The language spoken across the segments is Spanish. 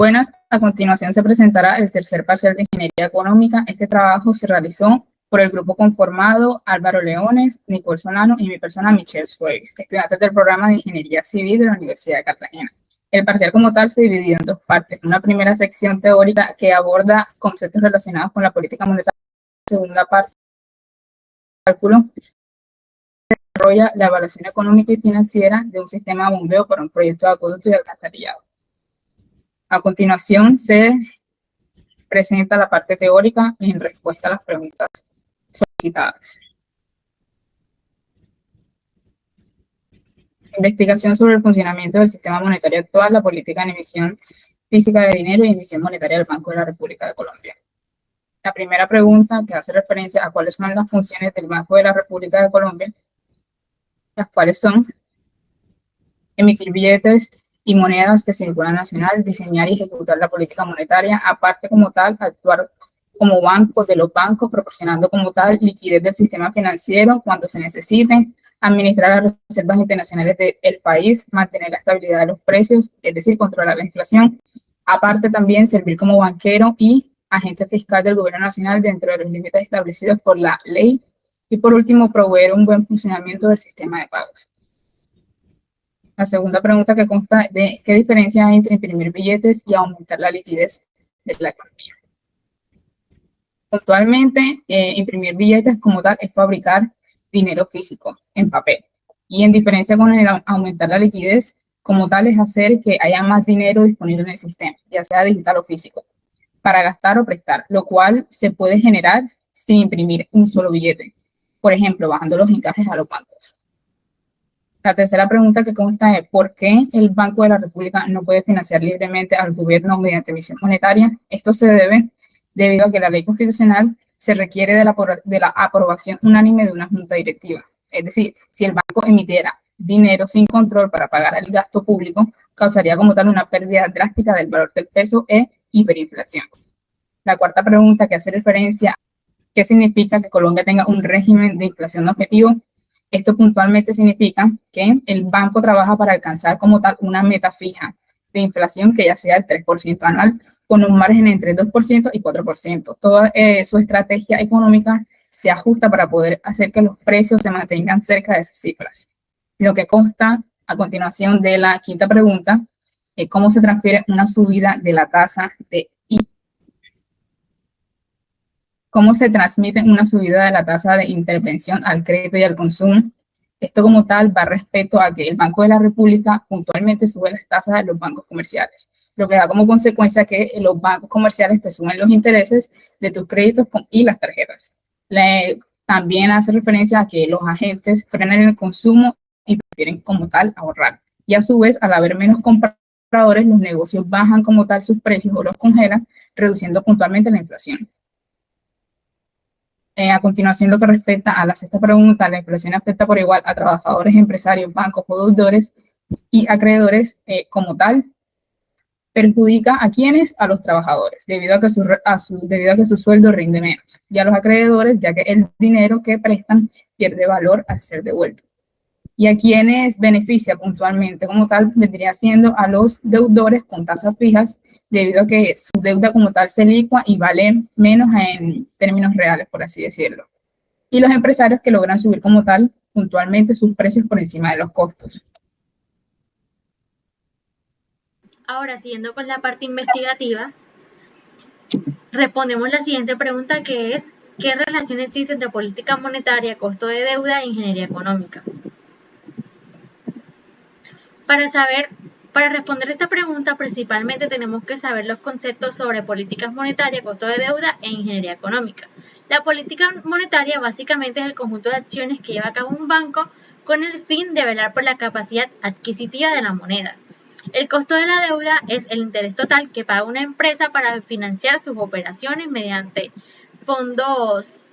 Buenas, a continuación se presentará el tercer parcial de Ingeniería Económica. Este trabajo se realizó por el grupo conformado Álvaro Leones, Nicole Solano y mi persona Michelle Suárez, estudiantes del programa de Ingeniería Civil de la Universidad de Cartagena. El parcial como tal se dividió en dos partes. Una primera sección teórica que aborda conceptos relacionados con la política monetaria. La segunda parte, cálculo, desarrolla la evaluación económica y financiera de un sistema de bombeo para un proyecto de acueducto y alcantarillado. A continuación se presenta la parte teórica en respuesta a las preguntas solicitadas. Investigación sobre el funcionamiento del sistema monetario actual, la política en emisión física de dinero y emisión monetaria del Banco de la República de Colombia. La primera pregunta, que hace referencia a cuáles son las funciones del Banco de la República de Colombia, las cuales son emitir billetes y monedas de circulación nacional, diseñar y ejecutar la política monetaria, aparte como tal, actuar como banco de los bancos, proporcionando como tal liquidez del sistema financiero cuando se necesite, administrar las reservas internacionales del país, mantener la estabilidad de los precios, es decir, controlar la inflación, aparte también servir como banquero y agente fiscal del gobierno nacional dentro de los límites establecidos por la ley, y por último, proveer un buen funcionamiento del sistema de pagos. La segunda pregunta, que consta de qué diferencia hay entre imprimir billetes y aumentar la liquidez de la economía. Puntualmente, imprimir billetes como tal es fabricar dinero físico en papel. Y en diferencia con el aumentar la liquidez, como tal es hacer que haya más dinero disponible en el sistema, ya sea digital o físico, para gastar o prestar, lo cual se puede generar sin imprimir un solo billete. Por ejemplo, bajando los encajes a los bancos. La tercera pregunta, que consta de ¿por qué el Banco de la República no puede financiar libremente al gobierno mediante emisión monetaria? Esto se debe debido a que la ley constitucional se requiere de la aprobación unánime de una junta directiva. Es decir, si el banco emitiera dinero sin control para pagar el gasto público, causaría como tal una pérdida drástica del valor del peso e hiperinflación. La cuarta pregunta, que hace referencia a qué significa que Colombia tenga un régimen de inflación objetivo. Esto puntualmente significa que el banco trabaja para alcanzar como tal una meta fija de inflación que ya sea el 3% anual, con un margen entre 2% y 4%. Toda su estrategia económica se ajusta para poder hacer que los precios se mantengan cerca de esas cifras. Lo que consta a continuación de la quinta pregunta es cómo se transfiere una subida de la tasa de cómo se transmite una subida de la tasa de intervención al crédito y al consumo. Esto como tal va respecto a que el Banco de la República puntualmente sube las tasas de los bancos comerciales, lo que da como consecuencia que los bancos comerciales te suben los intereses de tus créditos y las tarjetas. También hace referencia a que los agentes frenan el consumo y prefieren como tal ahorrar. Y a su vez, al haber menos compradores, los negocios bajan como tal sus precios o los congelan, reduciendo puntualmente la inflación. A continuación, lo que respecta a la sexta pregunta, la inflación afecta por igual a trabajadores, empresarios, bancos, productores y acreedores como tal. Perjudica a quienes, a los trabajadores, debido a que su sueldo rinde menos, y a los acreedores, ya que el dinero que prestan pierde valor al ser devuelto. Y a quienes beneficia puntualmente como tal, vendría siendo a los deudores con tasas fijas, debido a que su deuda como tal se licua y vale menos en términos reales, por así decirlo. Y los empresarios que logran subir como tal puntualmente sus precios por encima de los costos. Ahora, siguiendo con la parte investigativa, respondemos la siguiente pregunta, que es: ¿qué relación existe entre política monetaria, costo de deuda e ingeniería económica? Para responder esta pregunta, principalmente tenemos que saber los conceptos sobre políticas monetarias, costo de deuda e ingeniería económica. La política monetaria básicamente es el conjunto de acciones que lleva a cabo un banco con el fin de velar por la capacidad adquisitiva de la moneda. El costo de la deuda es el interés total que paga una empresa para financiar sus operaciones mediante fondos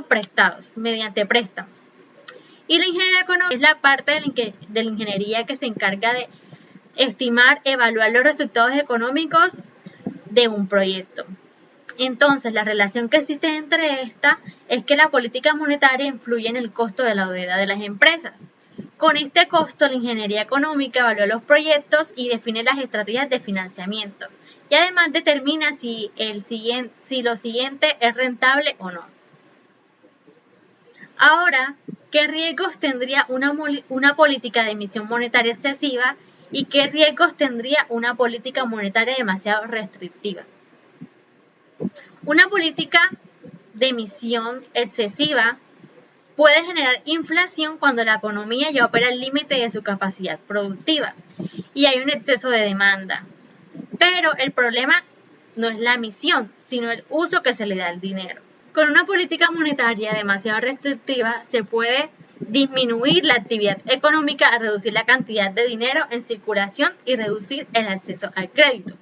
prestados, mediante préstamos. Y la ingeniería económica es la parte de la ingeniería que se encarga de estimar, evaluar los resultados económicos de un proyecto. Entonces, la relación que existe entre estas es que la política monetaria influye en el costo de la deuda de las empresas. Con este costo, la ingeniería económica evalúa los proyectos y define las estrategias de financiamiento. Y además determina si lo siguiente es rentable o no. Ahora, ¿qué riesgos tendría una política de emisión monetaria excesiva y qué riesgos tendría una política monetaria demasiado restrictiva? Una política de emisión excesiva puede generar inflación cuando la economía ya opera al límite de su capacidad productiva y hay un exceso de demanda. Pero el problema no es la emisión, sino el uso que se le da al dinero. Con una política monetaria demasiado restrictiva se puede disminuir la actividad económica a reducir la cantidad de dinero en circulación y reducir el acceso al crédito.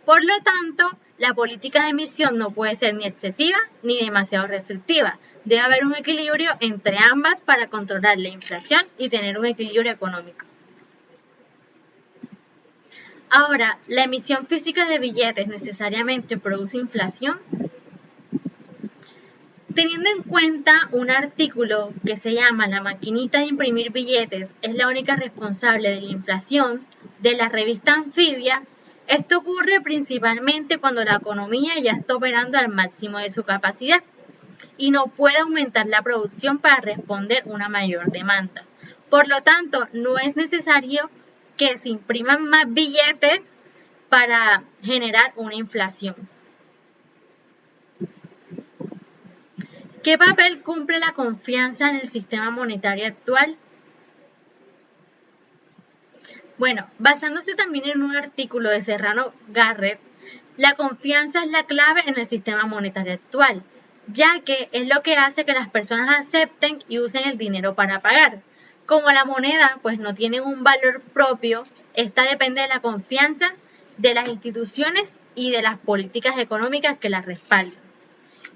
Por lo tanto, la política de emisión no puede ser ni excesiva ni demasiado restrictiva. Debe haber un equilibrio entre ambas para controlar la inflación y tener un equilibrio económico. Ahora, ¿la emisión física de billetes necesariamente produce inflación? Teniendo en cuenta un artículo que se llama La maquinita de imprimir billetes es la única responsable de la inflación de la revista Anfibia, esto ocurre principalmente cuando la economía ya está operando al máximo de su capacidad y no puede aumentar la producción para responder una mayor demanda. Por lo tanto, no es necesario que se impriman más billetes para generar una inflación. ¿Qué papel cumple la confianza en el sistema monetario actual? Bueno, basándose también en un artículo de Serrano Garrett, la confianza es la clave en el sistema monetario actual, ya que es lo que hace que las personas acepten y usen el dinero para pagar. Como la moneda pues no tiene un valor propio, esta depende de la confianza de las instituciones y de las políticas económicas que la respaldan.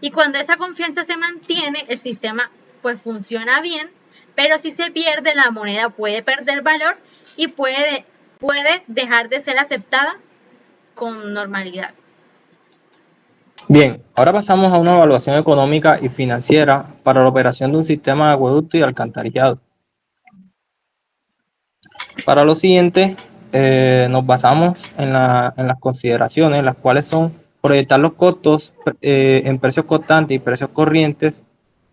Y cuando esa confianza se mantiene, el sistema pues funciona bien, pero si se pierde, la moneda puede perder valor y puede dejar de ser aceptada con normalidad. Bien, ahora pasamos a una evaluación económica y financiera para la operación de un sistema de acueducto y alcantarillado. Para lo siguiente, nos basamos en las consideraciones, las cuales son proyectar los costos en precios constantes y precios corrientes,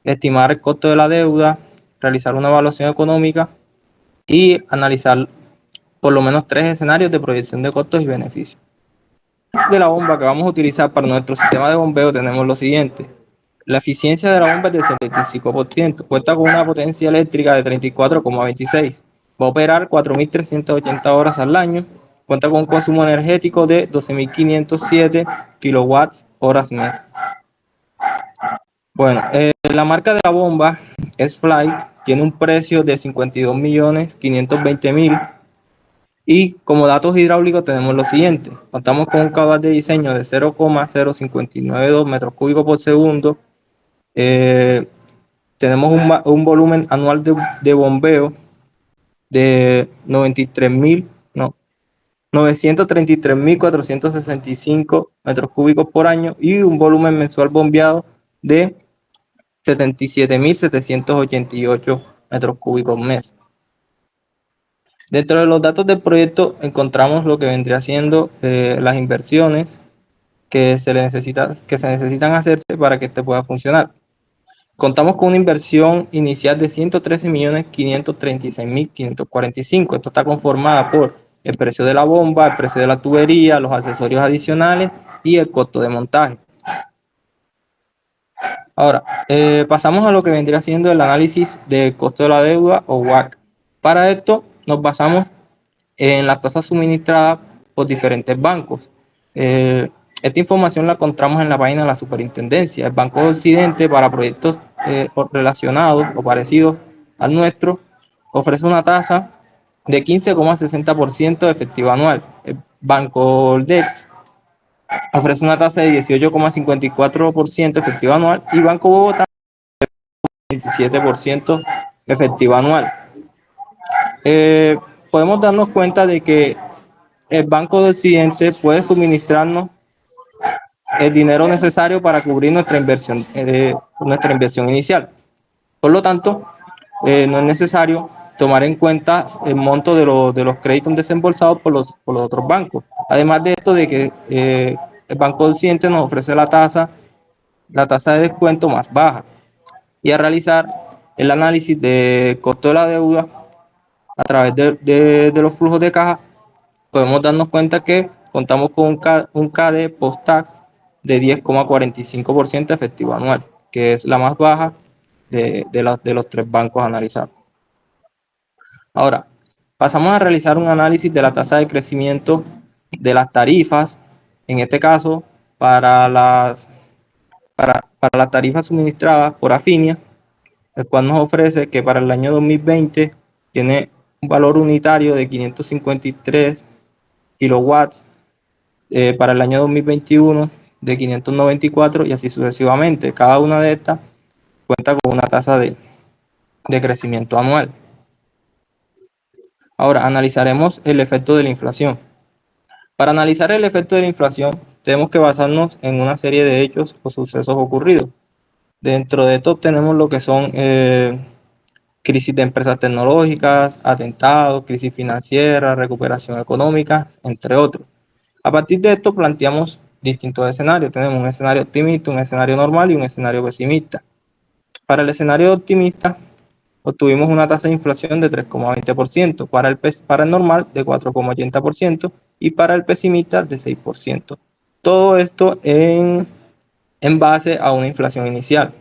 estimar el costo de la deuda, realizar una evaluación económica y analizar por lo menos 3 escenarios de proyección de costos y beneficios. De la bomba que vamos a utilizar para nuestro sistema de bombeo tenemos lo siguiente. La eficiencia de la bomba es del 75%, cuenta con una potencia eléctrica de 34,26, va a operar 4.380 horas al año, cuenta con un consumo energético de 12.507 kilowatts horas mes. Bueno, la marca de la bomba es Fly, tiene un precio de 52.520.000 y como datos hidráulicos tenemos lo siguiente. Contamos con un caudal de diseño de 0,0592 metros cúbicos por segundo. Tenemos un volumen anual de bombeo de 933.465 metros cúbicos por año y un volumen mensual bombeado de 77.788 metros cúbicos mes. Dentro de los datos del proyecto encontramos lo que vendría siendo las inversiones que se necesitan hacerse para que este pueda funcionar. Contamos con una inversión inicial de 113.536.545. Esto está conformada por el precio de la bomba, el precio de la tubería, los accesorios adicionales y el costo de montaje. Ahora, pasamos a lo que vendría siendo el análisis del costo de la deuda o WACC. Para esto nos basamos en las tasas suministradas por diferentes bancos. Esta información la encontramos en la página de la Superintendencia. El Banco de Occidente, para proyectos relacionados o parecidos al nuestro, ofrece una tasa de 15,60% efectiva anual. El Banco Oldex ofrece una tasa de 18,54% efectiva anual y Banco Bogotá 27% efectiva anual. Podemos darnos cuenta de que el Banco de Occidente puede suministrarnos el dinero necesario para cubrir nuestra inversión inicial. Por lo tanto, no es necesario tomar en cuenta el monto de los créditos desembolsados por los otros bancos. Además de esto, de que el Banco de Occidente nos ofrece la tasa de descuento más baja, y a realizar el análisis de costo de la deuda a través de los flujos de caja, podemos darnos cuenta que contamos con un KD post-tax de 10,45% efectivo anual, que es la más baja de los tres bancos analizados. Ahora, pasamos a realizar un análisis de la tasa de crecimiento de las tarifas, en este caso para las tarifas suministradas por Afinia, el cual nos ofrece que para el año 2020 tiene un valor unitario de 553 kilowatts, para el año 2021 de 594 y así sucesivamente. Cada una de estas cuenta con una tasa de crecimiento anual. Ahora analizaremos el efecto de la inflación. Para analizar el efecto de la inflación tenemos que basarnos en una serie de hechos o sucesos ocurridos. Dentro de esto tenemos lo que son crisis de empresas tecnológicas, atentados, crisis financiera, recuperación económica, entre otros. A partir de esto planteamos distintos escenarios. Tenemos un escenario optimista, un escenario normal y un escenario pesimista. Para el escenario optimista obtuvimos una tasa de inflación de 3,20%, para el normal de 4,80% y para el pesimista de 6%. Todo esto en base a una inflación inicial.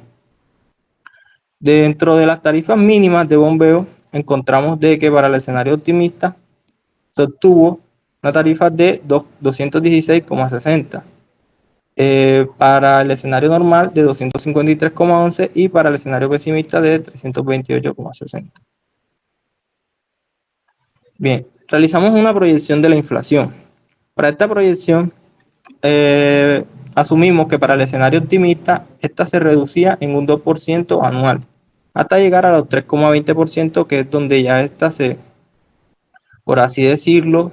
Dentro de las tarifas mínimas de bombeo encontramos de que para el escenario optimista se obtuvo una tarifa de 216,60, para el escenario normal de 253,11 y para el escenario pesimista de 328,60. Bien, realizamos una proyección de la inflación. Para esta proyección asumimos que para el escenario optimista esta se reducía en un 2% anual hasta llegar a los 3,20%, que es donde ya esta por así decirlo,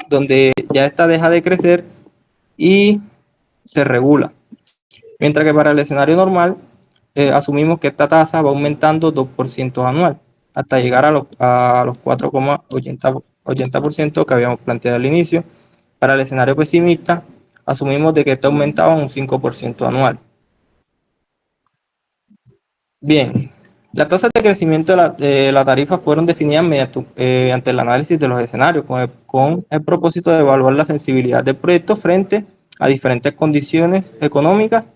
donde ya esta deja de crecer y se regula. Mientras que para el escenario normal asumimos que esta tasa va aumentando 2% anual hasta llegar a los 4,80% que habíamos planteado al inicio. Para el escenario pesimista asumimos de que esto aumentaba un 5% anual. Bien, las tasas de crecimiento de la tarifa fueron definidas mediante el análisis de los escenarios con el propósito de evaluar la sensibilidad del proyecto frente a diferentes condiciones económicas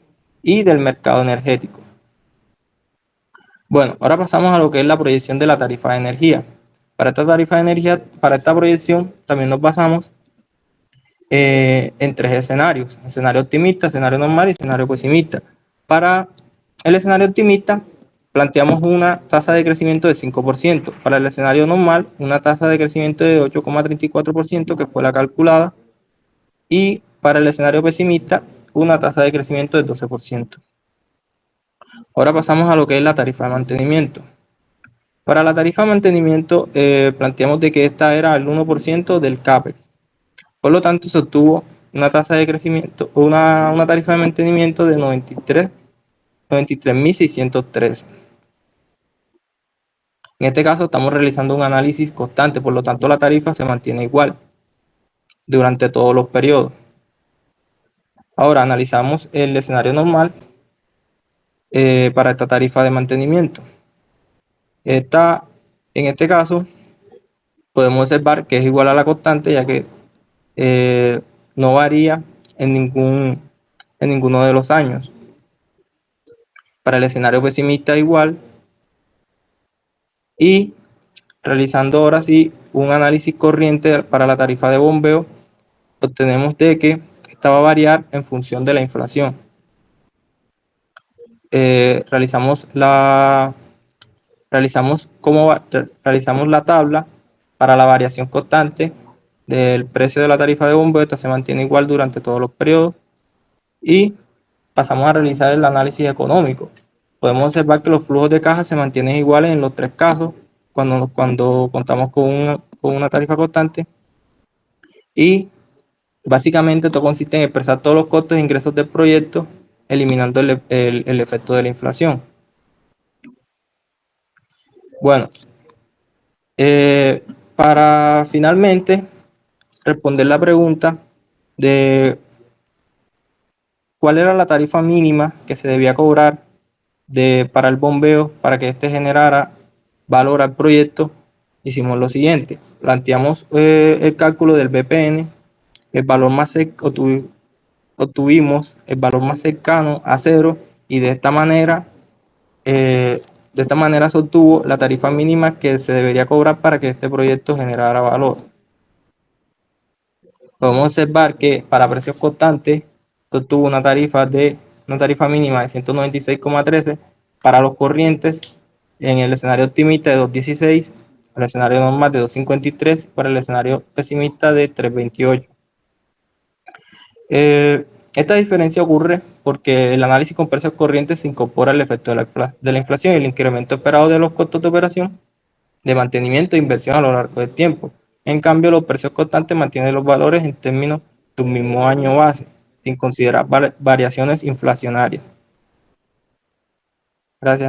y del mercado energético. Bueno, ahora pasamos a lo que es la proyección de la tarifa de energía. Para esta tarifa de energía, para esta proyección, también nos basamos en tres escenarios: escenario optimista, escenario normal y escenario pesimista. Para el escenario optimista planteamos una tasa de crecimiento de 5%, para el escenario normal una tasa de crecimiento de 8,34%, que fue la calculada, y para el escenario pesimista una tasa de crecimiento de 12%. Ahora pasamos a lo que es la tarifa de mantenimiento. Para la tarifa de mantenimiento planteamos de que esta era el 1% del CAPEX. Por lo tanto, se obtuvo una tasa de crecimiento, una tarifa de mantenimiento de 93.613. En este caso estamos realizando un análisis constante, por lo tanto la tarifa se mantiene igual durante todos los periodos. Ahora analizamos el escenario normal para esta tarifa de mantenimiento. En este caso podemos observar que es igual a la constante, ya que no varía en ninguno de los años. Para el escenario pesimista igual. Y realizando ahora sí un análisis corriente para la tarifa de bombeo, obtenemos de que esta va a variar en función de la inflación. Realizamos la tabla para la variación constante del precio de la tarifa de bombeo. Esta se mantiene igual durante todos los periodos. Y pasamos a realizar el análisis económico. Podemos observar que los flujos de caja se mantienen iguales en los tres casos cuando contamos con una tarifa constante. Y básicamente esto consiste en expresar todos los costos e ingresos del proyecto, eliminando el efecto de la inflación. Bueno, para finalmente responder la pregunta de cuál era la tarifa mínima que se debía cobrar para el bombeo para que éste generara valor al proyecto, hicimos lo siguiente: planteamos el cálculo del BPN, el valor más obtuvimos el valor más cercano a cero, y de esta manera se obtuvo la tarifa mínima que se debería cobrar para que este proyecto generara valor. Podemos observar que para precios constantes se obtuvo una tarifa mínima de 196,13 para los corrientes, en el escenario optimista de 2,16, para el escenario normal de 2,53, para el escenario pesimista de 3,28. Esta diferencia ocurre porque el análisis con precios corrientes se incorpora el efecto de la inflación y el incremento esperado de los costos de operación, de mantenimiento e inversión a lo largo del tiempo. En cambio, los precios constantes mantienen los valores en términos de un mismo año base, sin considerar variaciones inflacionarias. Gracias.